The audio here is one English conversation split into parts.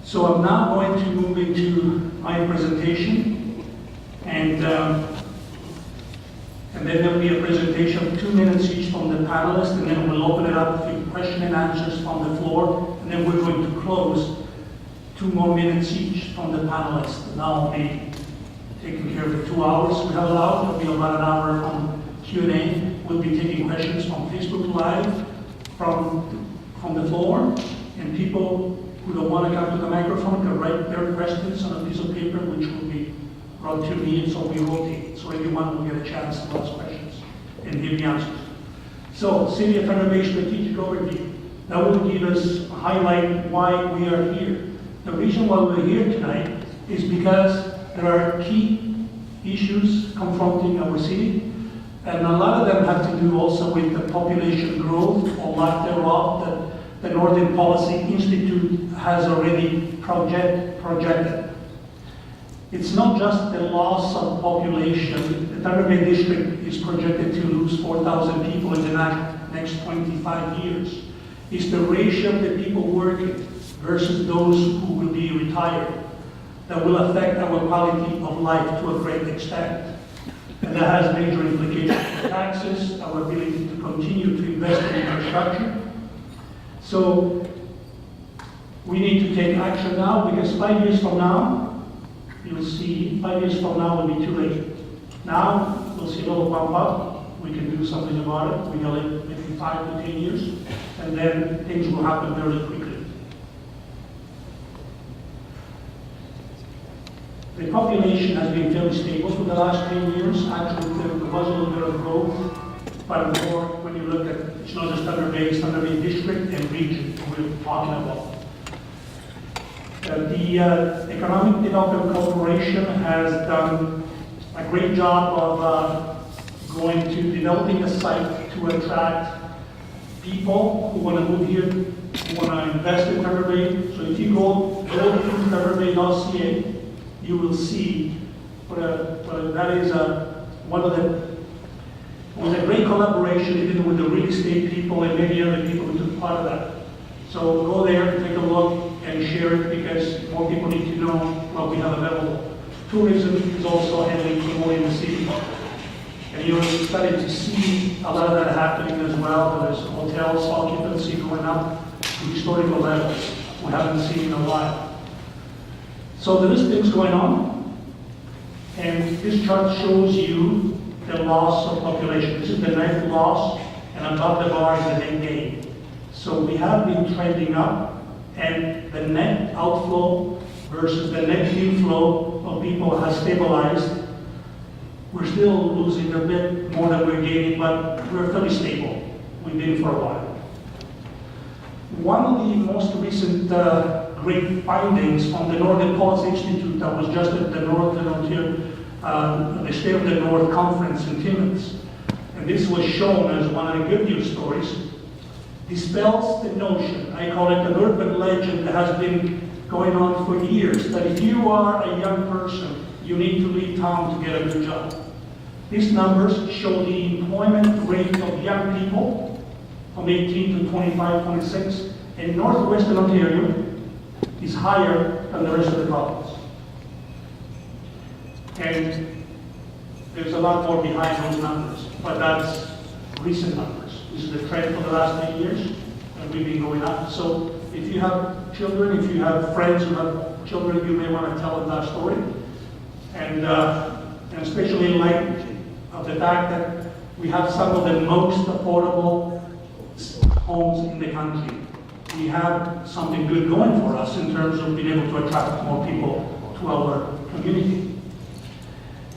So I'm now going to move into my presentation, and then there'll be a presentation of 2 minutes each from the panelists, and then we'll open it up to question and answers from the floor, and then we're going to close 2 more minutes each from the panelists. And I'll be taking care of the 2 hours we have allowed. There'll be about an hour on Q&A. We'll be taking questions from Facebook Live, from the floor, and people who don't want to come to the microphone can write their questions on a piece of paper, which will be brought to me, and so we rotate. So everyone will get a chance to ask questions and hear the answers. So, City of Thunder Bay Strategic Overview. That will give us a highlight why we are here. The reason why we're here tonight is because there are key issues confronting our city, and a lot of them have to do also with the population growth or lack thereof that the Northern Policy Institute has already projected. It's not just the loss of population. The Thunder Bay District is projected to lose 4,000 people in the next 25 years. It's the ratio of the people working versus those who will be retired that will affect our quality of life to a great extent. And that has major implications for taxes, our ability to continue to invest in infrastructure. So we need to take action now, because 5 years from now, you'll see 5 years from now will be too late. Now we'll see a little bump up. We can do something about it. We got maybe 5 to 10 years, and then things will happen very quickly. The population has been fairly stable for the last 10 years. Actually, there was a little bit of growth, but more when you look at, it's not just Thunder Bay, it's Thunder Bay District and region we're talking about. The Economic Development Corporation has done a great job of going to developing a site to attract people who want to move here, who want to invest in Thunder Bay. So if you go to thunderbay.ca, you will see that is one of the, it was a great collaboration even with the real estate people and many other people who took part of that. So go there, take a look, and share it, because more people need to know what we have available. Tourism is also heavily promoting the city. And you're starting to see a lot of that happening as well. There's hotels, occupancy going up to historical levels we haven't seen in a while. So there is things going on, and this chart shows you the loss of population. This is the net loss, and above the bar is the net gain. So we have been trending up, and the net outflow versus the net inflow of people has stabilized. We're still losing a bit more than we're gaining, but we're fairly stable. We've been for a while. One of the most recent great findings from the Northern Policy Institute that was just at the Northern Ontario, the State of the North Conference in Timmins, and this was shown as one of the good news stories, dispels the notion, I call it an urban legend that has been going on for years, that if you are a young person, you need to leave town to get a good job. These numbers show the employment rate of young people from 18 to 25, 26 in northwestern Ontario is higher than the rest of the province. And there's a lot more behind those numbers, but that's recent numbers. This is the trend for the last 8 years, and we've been going up. So if you have children, if you have friends who have children, you may want to tell them that story. And especially in light of the fact that we have some of the most affordable homes in the country. We have something good going for us in terms of being able to attract more people to our community.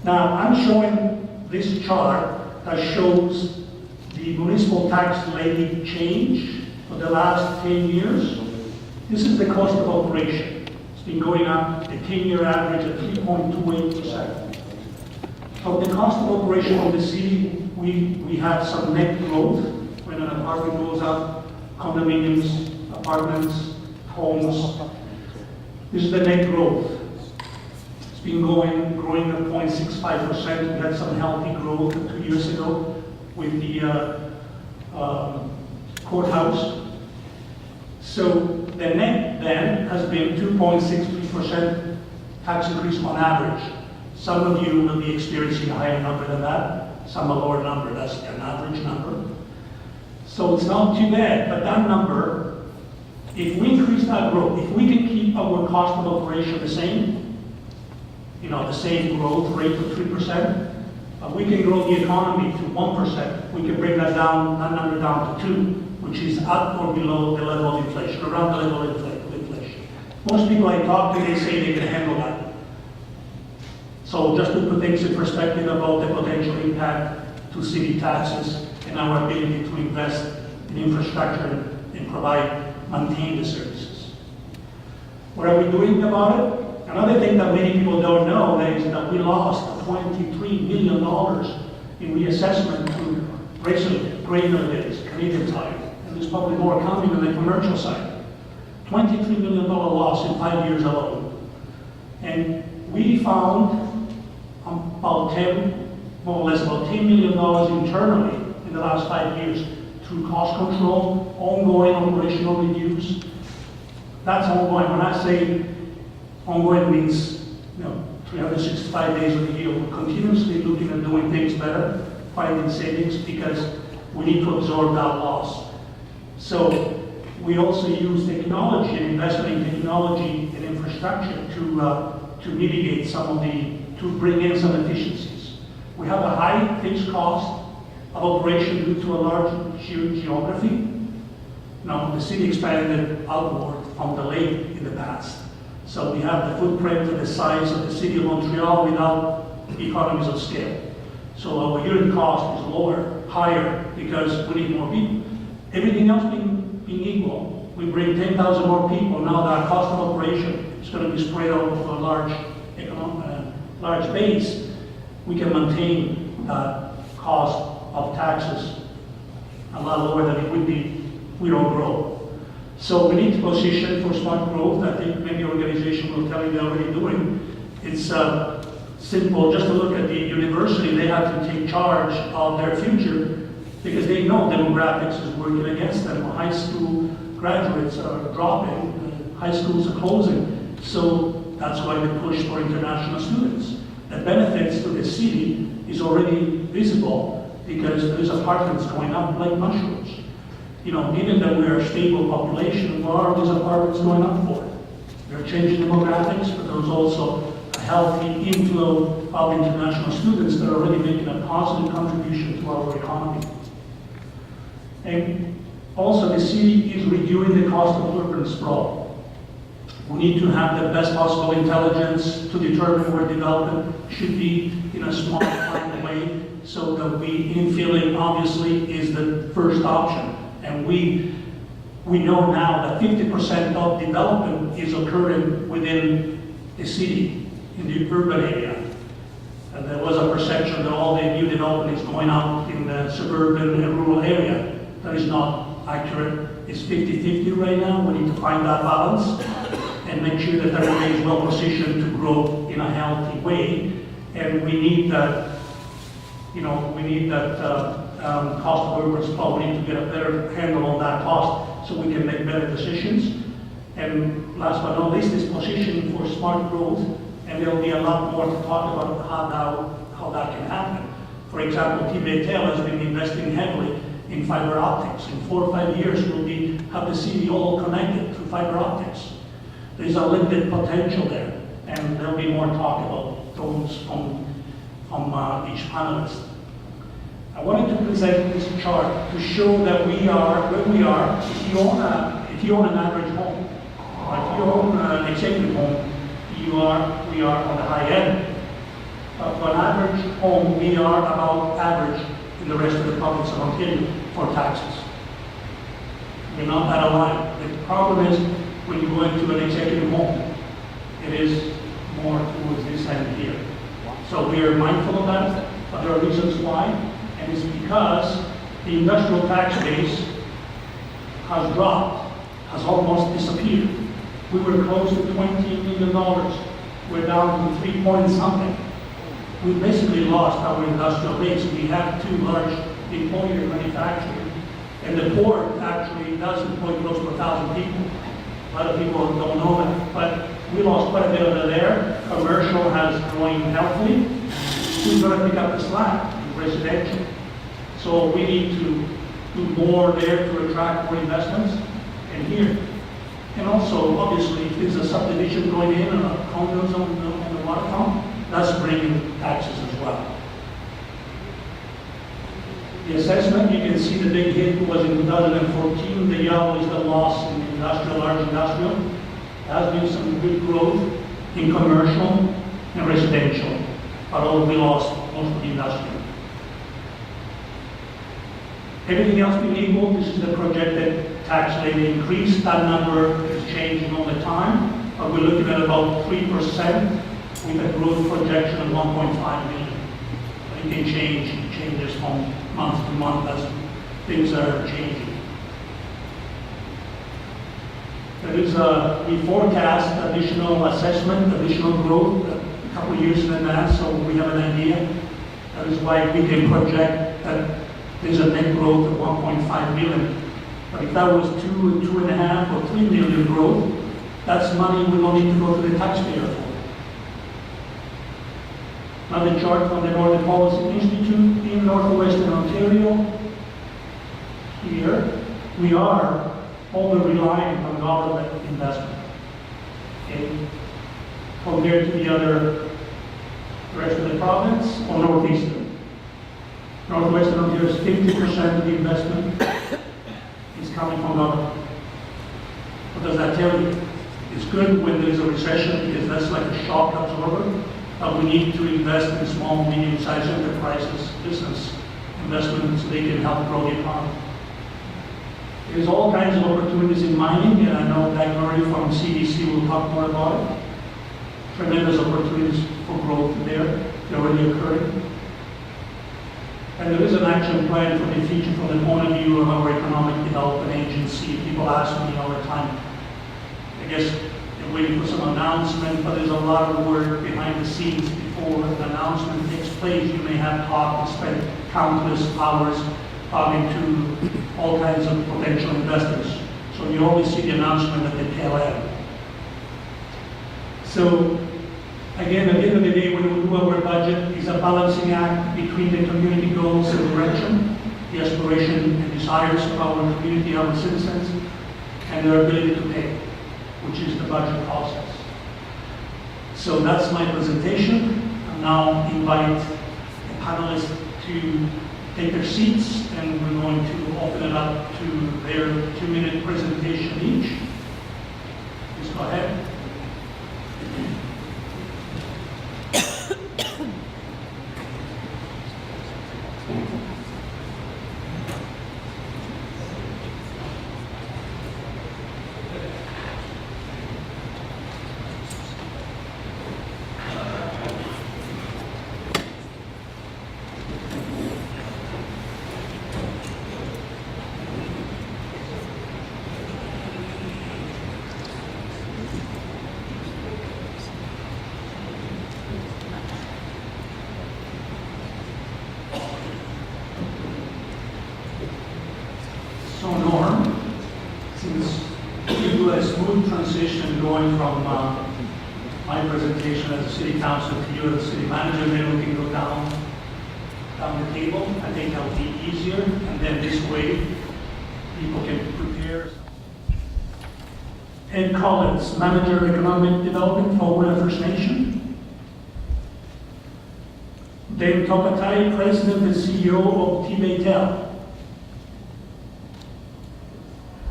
Now, I'm showing this chart that shows the municipal tax levy change for the last 10 years. This is the cost of operation. It's been going up, the 10-year average at 3.28%. From the cost of operation of the city, we have some net growth. When an apartment goes up, condominiums, apartments, homes. This is the net growth. It's been growing at 0.65%. We had some healthy growth 2 years ago with the courthouse. So the net then has been 2.63% tax increase on average. Some of you will be experiencing a higher number than that, some a lower number, that's an average number. So it's not too bad, but that number, if we increase that growth, if we can keep our cost of operation the same, the same growth rate of 3%, we can grow the economy to 1%. We can bring that number down to 2%, which is up or below the level of inflation, around the level of inflation. Most people I talk to, they say they can handle that. So just to put things in perspective about the potential impact to city taxes and our ability to invest in infrastructure and maintain the services. What are we doing about it? Another thing that many people don't know is that we lost $23 million in reassessment to Resolute, grain levies, Canadian side, and there's probably more coming on the commercial side. $23 million loss in 5 years alone. And we found about more or less about $10 million internally in the last 5 years through cost control, ongoing operational reviews. That's ongoing. When I say ongoing, means 365 days of the year. We're continuously looking at doing things better, finding savings, because we need to absorb that loss. So we also use technology and investment in technology and infrastructure to mitigate to bring in some efficiencies. We have a high fixed cost of operation due to a large geography. Now, the city expanded outward from the lake in the past. So we have the footprint and the size of the city of Montreal without economies of scale. So our unit cost is higher, because we need more people. Everything else being equal, we bring 10,000 more people. Now that cost of operation is going to be spread over a large base. We can maintain that cost of taxes a lot lower than it would be if we don't grow. So we need to position for smart growth. I think many organizations will tell you they're already doing. It's simple, just to look at the university, they have to take charge of their future because they know demographics is working against them. High school graduates are dropping, high schools are closing. So that's why we push for international students. The benefits to the city is already visible because there's apartments going up like mushrooms. Given that we're a stable population, what are these apartments going up for? They're changing demographics, but there's also a healthy inflow of international students that are already making a positive contribution to our economy. And also the city is reviewing the cost of urban sprawl. We need to have the best possible intelligence to determine where development should be in a smart, planned way, so that infilling obviously is the first option. And we know now that 50% of development is occurring within the city, in the urban area. And there was a perception that all the new development is going out in the suburban and rural area. That is not accurate. It's 50-50 right now. We need to find that balance and make sure that everybody is well positioned to grow in a healthy way. And we need that, cost of urban sprawl. We need to get a better handle on that cost so we can make better decisions. And last but not least is positioning for smart growth. And there'll be a lot more to talk about how that can happen. For example, TVTEL has been investing heavily in fiber optics. In 4 or 5 years, we'll have the city all connected through fiber optics. There's a limited potential there, and there'll be more talk about those from each panelist. I wanted to present this chart to show that we are where we are. If you own an average home, or if you own an executive home, we are on the high end. But for an average home, we are about average in the rest of the province of Ontario for taxes. We're not out of line. The problem is when you go into an executive home, it is more towards this end here. So we are mindful of that, but there are reasons why, and it's because the industrial tax base has dropped, has almost disappeared. We were close to $20 million. We're down to 3 point something. We basically lost our industrial base. We have 2 large employer manufacturers, and the port actually does employ close to 1,000 people. A lot of people don't know that, but we lost quite a bit over there. Commercial has growing healthily. Who's going to pick up the slack? Residential. So we need to do more there to attract more investments, and here. And also, obviously, if there's a subdivision going in and a condos on the waterfront, that's bringing taxes as well. The assessment, you can see the big hit was in 2014. The yellow is the loss in industrial, large industrial. There has been some good growth in commercial and residential, but although we lost most of the industrial. Everything else being equal, this is the projected tax levy increase. That number is changing all the time, but we're looking at about 3% with a growth projection of 1.5 million. It can changes from month to month as things are changing. We forecast additional assessment, additional growth a couple of years in advance, so we have an idea. That is why we can project that there's a net growth of 1.5 million. But if that was 2, 2.5, or 3 million growth, that's money we don't need to go to the taxpayer for. Another chart from the Northern Policy Institute in Northwestern Ontario. Here, we are over-reliant on government investment. Okay? Compared to the rest of the province or Northeastern. Northwestern Ontario is 50% of the investment is coming from government. What does that tell you? It's good when there's a recession because that's like a shock absorber. But we need to invest in small, medium-sized enterprises, business investment, so they can help grow the economy. There's all kinds of opportunities in mining, and I know Doug Murray from CDC will talk more about it. Tremendous opportunities for growth there. They're already occurring. And there is an action plan for the future from the point of view of our economic development agency. People ask me all the time. I guess they're waiting for some announcement, but there's a lot of work behind the scenes before the announcement takes place. You may have talked and spent countless hours talking to all kinds of potential investors. So you always see the announcement at the tail end. So again, at the end of the day, when we do our budget, it's a balancing act between the community goals and direction, the aspiration and desires of our community, our citizens, and their ability to pay, which is the budget process. So that's my presentation. I now invite the panelists to take their seats, and we're going to open it up to their 2-minute presentation each. Please go ahead. So Norm, since you do a smooth transition going from my presentation as a city councilor to you as a city manager, then we can go down the table. I think that will be easier, and then this way people can prepare. Ed Collins, Manager of Economic Development for Pulian First Nation. Dave Tokatai, President and CEO of T-Baytel.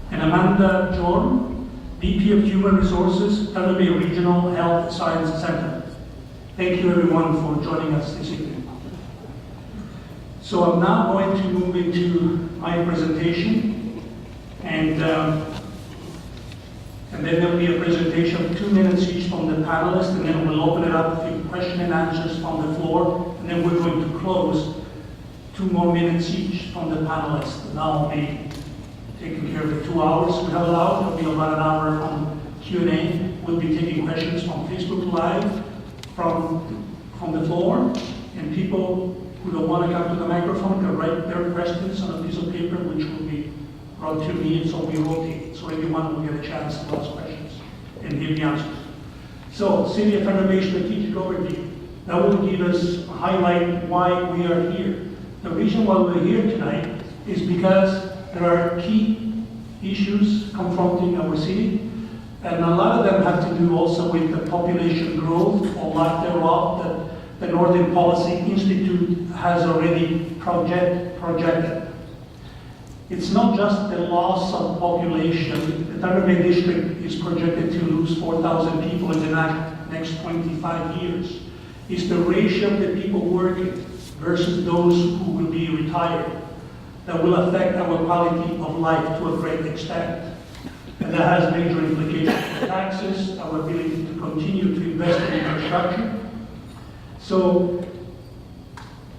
And Amanda Jordan, VP of Human Resources, Thunder Bay Regional Health Science Center. Thank you everyone for joining us this evening. So I'm now going to move into my presentation, and then there'll be a presentation of 2 minutes each from the panelists, and then we'll open it up to question and answers from the floor, and then we're going to close 2 more minutes each from the panelists. And I'll be taking care of the 2 hours we have allowed. There'll be about an hour on Q&A. We'll be taking questions from Facebook Live, from the floor, and people who don't want to come to the microphone can write their questions on a piece of paper, which will be brought to me, and so we rotate, so everyone will get a chance to ask questions. and hear the answers. So, City of Thunder Bay Strategic Overview. That will give us a highlight why we are here. The reason why we're here tonight is because there are key issues confronting our city, and a lot of them have to do also with the population growth or lack thereof that the Northern Policy Institute has already projected. It's not just the loss of population. The Thunder Bay District is projected to lose 4,000 people in the next 25 years. It's the ratio of the people working versus those who will be retired that will affect our quality of life to a great extent. And that has major implications for taxes, our ability to continue to invest in infrastructure. So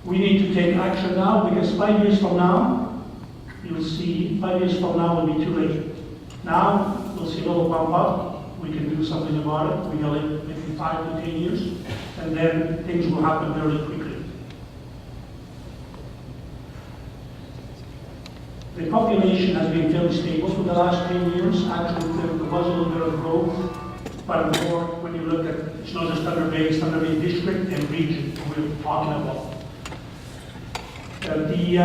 we need to take action now, because 5 years from now, you'll see 5 years from now will be too late. Now, we'll see a little bump up. We can do something about it. We got maybe 5 to 10 years, and then things will happen very quickly. The population has been fairly stable for the last 10 years. Actually, there was a little bit of growth, but more when you look at, it's not just Thunder Bay, it's Thunder Bay District and region we're talking about. The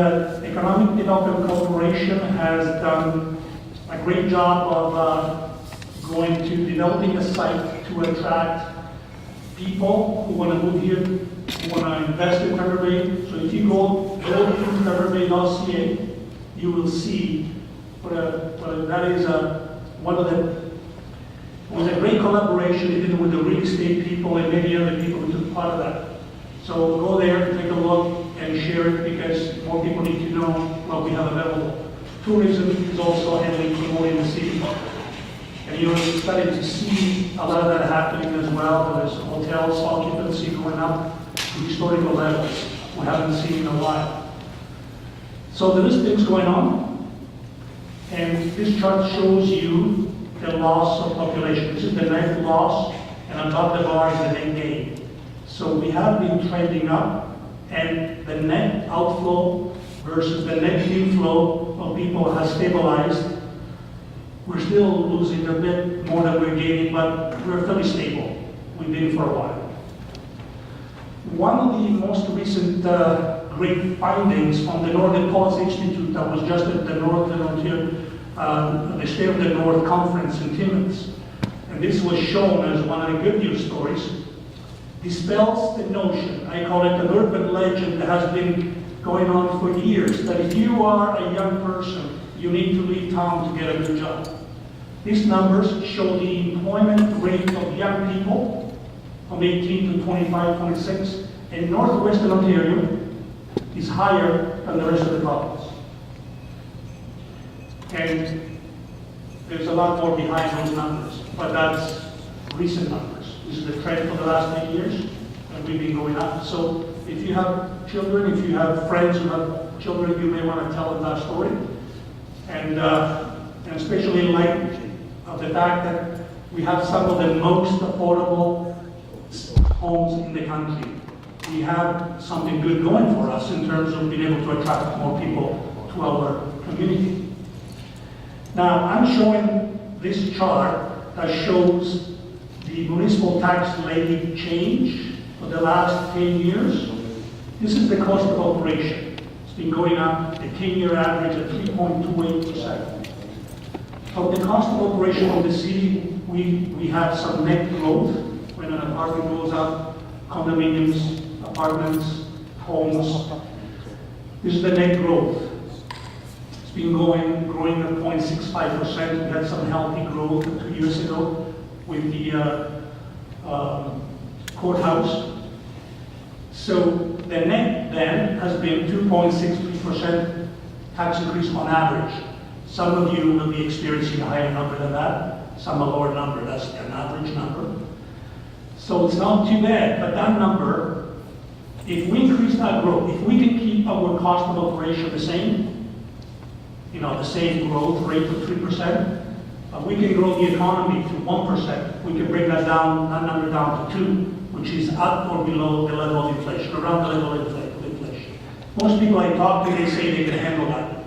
Economic Development Corporation has done a great job of going to developing a site to attract people who want to move here, who want to invest in Thunder Bay. So if you go to thunderbay.ca, you will see that is one of the, it was a great collaboration even with the real estate people and many other people who took part of that. So go there, take a look, and share it, because more people need to know what we have available. Tourism is also heavily promoting the city. And you're starting to see a lot of that happening as well. There's hotels occupancy going up to historical levels we haven't seen in a while. So there is things going on, and this chart shows you the loss of population. This is the net loss, and above the bar is the net gain. So we have been trending up, and the net outflow versus the net inflow of people has stabilized. We're still losing a bit more than we're gaining, but we're fairly stable. We've been for a while. One of the most recent great findings from the Northern Policy Institute that was just at the Northern Ontario, the State of the North Conference in Timmins, and this was shown as one of the good news stories, dispels the notion, I call it an urban legend that has been going on for years, that if you are a young person, you need to leave town to get a good job. These numbers show the employment rate of young people from 18 to 25, 26 in northwestern Ontario is higher than the rest of the province. And there's a lot more behind those numbers, but that's recent numbers. This is the trend for the last 10 years, and we've been going up. So if you have children, if you have friends who have children, you may want to tell them that story. And especially in light of the fact that we have some of the most affordable homes in the country. We have something good going for us in terms of being able to attract more people to our community. Now, I'm showing this chart that shows the municipal tax levy change for the last 10 years. This is the cost of operation. It's been going up, the 10-year average at 3.28%. From the cost of operation of the city, we have some net growth when an apartment goes up, condominiums, apartments, homes. This is the net growth. It's been growing at 0.65%. We had some healthy growth 2 years ago with the courthouse. So the net then has been 2.63% tax increase on average. Some of you will be experiencing a higher number than that, some a lower number. That's an average number. So it's not too bad, but that number, if we increase that growth, if we can keep our cost of operation the same, the same growth rate of 3%, we can grow the economy to 1%. We can bring that number down to 2%, which is up or below the level of inflation, around the level of inflation. Most people I talk to, they say they can handle that.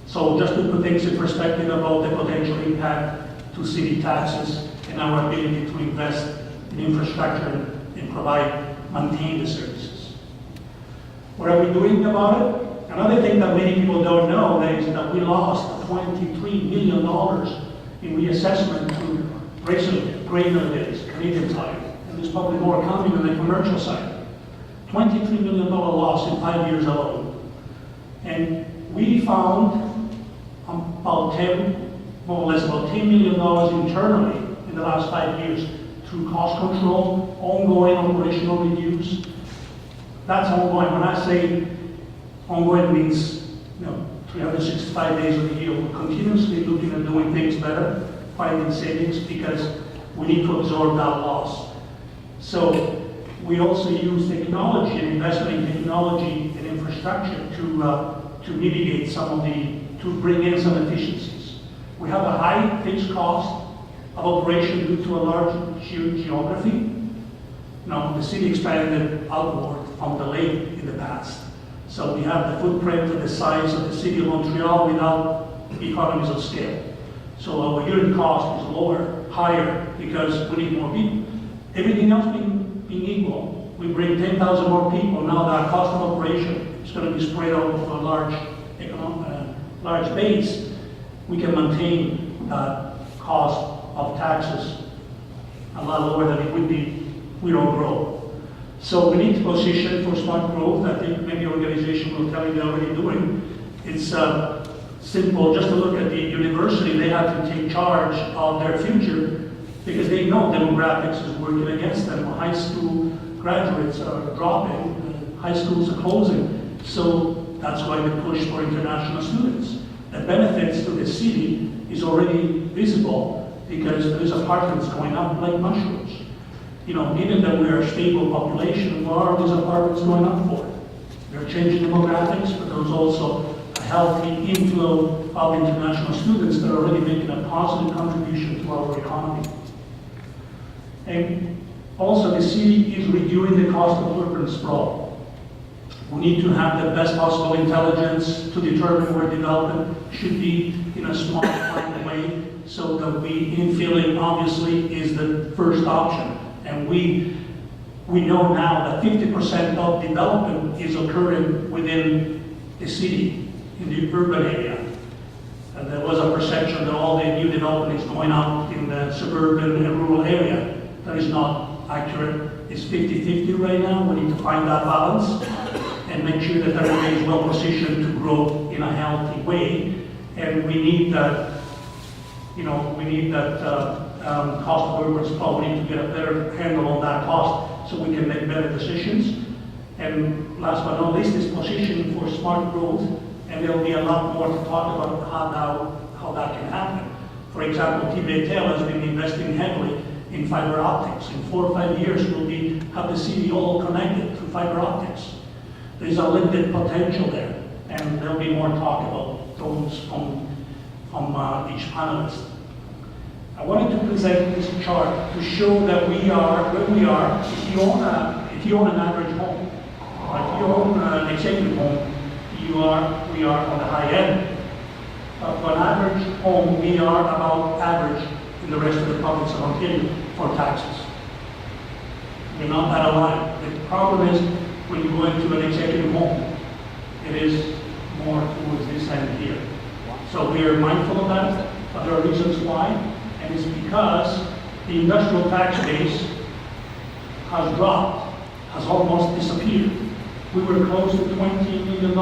So just to put things in perspective about the potential impact to city taxes and our ability to invest in infrastructure and maintain the services. What are we doing about it? Another thing that many people don't know is that we lost $23 million in reassessment to Resolute, grain levies, Canadian side, and there's probably more coming on the commercial side. $23 million loss in 5 years alone. And we found about more or less about $10 million internally in the last 5 years through cost control, ongoing operational reviews. That's ongoing. When I say ongoing, means 365 days of the year. We're continuously looking at doing things better, finding savings, because we need to absorb that loss. So we also use technology and investment in technology and infrastructure to mitigate to bring in some efficiencies. We have a high fixed cost of operation due to a large geography. Now, the city expanded outward from the lake in the past. So we have the footprint of the size of the city of Montreal without economies of scale. So our unit cost is higher, because we need more people. Everything else being equal, we bring 10,000 more people. Now that our cost of operation is going to be spread out over a large base. We can maintain that cost of taxes a lot lower than it would be if we don't grow. So we need to position for smart growth. I think many organizations will tell you they're already doing. It's simple, just to look at the university. They have to take charge of their future because they know demographics is working against them. High school graduates are dropping, high schools are closing. So that's why we push for international students. The benefits to the city is already visible because there is apartments going up like mushrooms. Given that we are a stable population, what are these apartments going up for? They're changing demographics, but there's also a healthy inflow of international students that are already making a positive contribution to our economy. And also, the city is reviewing the cost of urban sprawl. We need to have the best possible intelligence to determine where development should be in a smart, planned way, so that infilling obviously is the first option. And we know now that 50% of development is occurring within the city, in the urban area. And there was a perception that all the new development is going out in the suburban and rural area. That is not accurate. It's 50-50 right now. We need to find that balance and make sure that everybody is well positioned to grow in a healthy way. And we need that, cost of urban sprawl. We need to get a better handle on that cost so we can make better decisions. And last but not least is positioning for smart growth. And there'll be a lot more to talk about how that can happen. For example, TBTL has been investing heavily in fiber optics. In 4 or 5 years, we'll have the city all connected through fiber optics. There's a limited potential there, and there'll be more talk about those from each panelist. I wanted to present this chart to show that we are where we are. If you own an average home, or if you own an executive home, we are on the high end. For an average home, we are about average in the rest of the province of Ontario for taxes. We're not that aligned. The problem is when you go into an executive home, it is more towards this end here. So we are mindful of that, but there are reasons why, and it's because the industrial tax base has dropped, has almost disappeared. We were close to $20 million.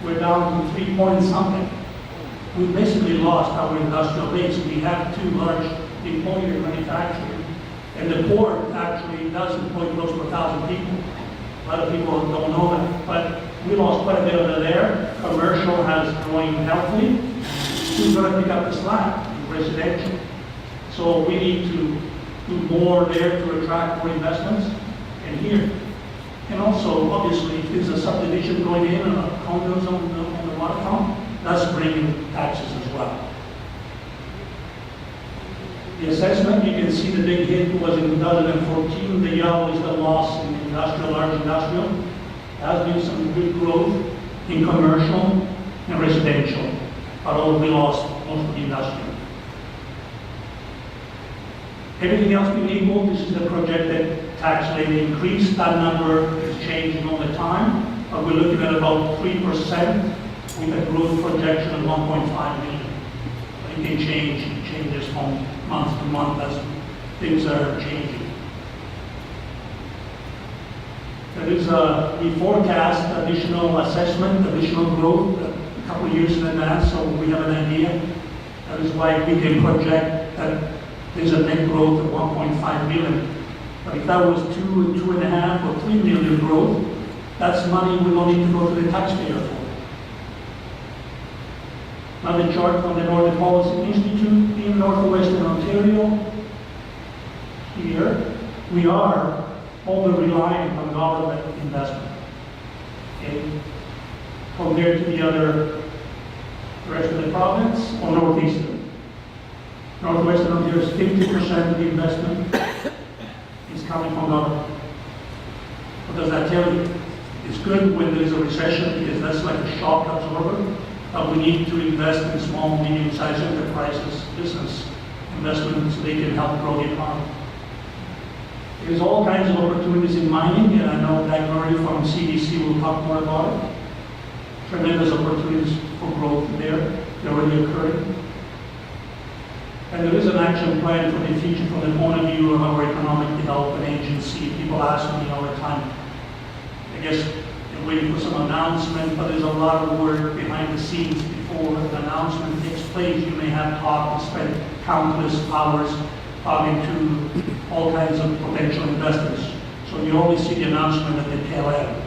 We're down to 3 point something. We basically lost our industrial base. We have 2 large employer manufacturing, and the port actually does employ close to 1,000 people. A lot of people don't know that, but we lost quite a bit over there. Commercial has growing healthily. Who's going to pick up the slack? Residential. So we need to do more there to attract more investments, and here. And also, obviously, if there's a subdivision going in and condos on the waterfront, that's bringing taxes as well. The assessment, you can see the big hit was in 2014. The yellow is the loss in industrial, large industrial. There has been some good growth in commercial and residential, but we lost most of the industrial. Everything else being equal, this is the projected tax levy increase. That number is changing all the time, but we're looking at about 3% with a growth projection of 1.5 million. It can change, it changes from month to month as things are changing. There is we forecast additional assessment, additional growth a couple of years in advance, so we have an idea. That is why we can project that there's a net growth of 1.5 million. But if that was 2, 2.5, or 3 million growth, that's money we don't need to go to the taxpayer for. Another chart from the Northern Policy Institute in Northwestern Ontario. Here, we are over-reliant on government investment, okay, compared to the rest of the province or Northeastern. Northwestern Ontario is 50% of the investment is coming from government. What does that tell you? It's good when there is a recession because that's like a shock absorber, but we need to invest in small, medium-sized enterprises, business investment, so they can help grow the economy. There's all kinds of opportunities in mining, and I know that Murray from CDC will talk more about it. Tremendous opportunities for growth there. They're already occurring. And there is an action plan for the future from the point of view of our economic development agency. People ask me all the time. I guess they're waiting for some announcement, but there's a lot of work behind the scenes before the announcement takes place. You may have talked and spent countless hours talking to all kinds of potential investors. So you only see the announcement at the tail end.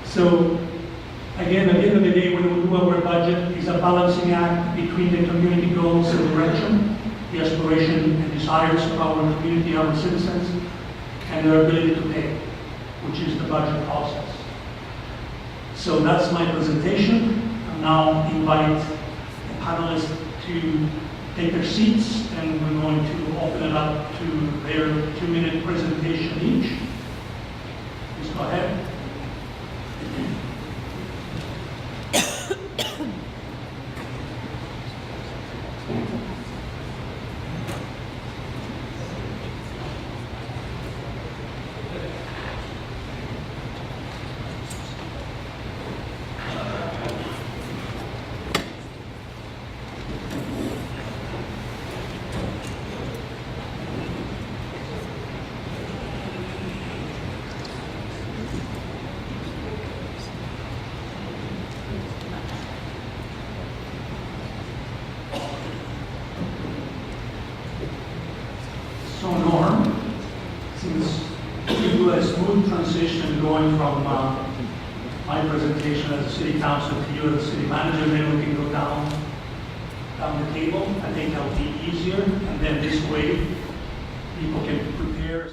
So again, at the end of the day, when we do our budget, it's a balancing act between the community goals and direction, the aspiration and desires of our community, our citizens, and their ability to pay, which is the budget process. So that's my presentation. I'll now invite the panelists to take their seats, and we're going to open it up to their 2-minute presentation each. Please go ahead. So Norm, since we do a smooth transition going from my presentation as a city councilor to you as a city manager, then we can go down the table. I think that will be easier, and then this way people can prepare.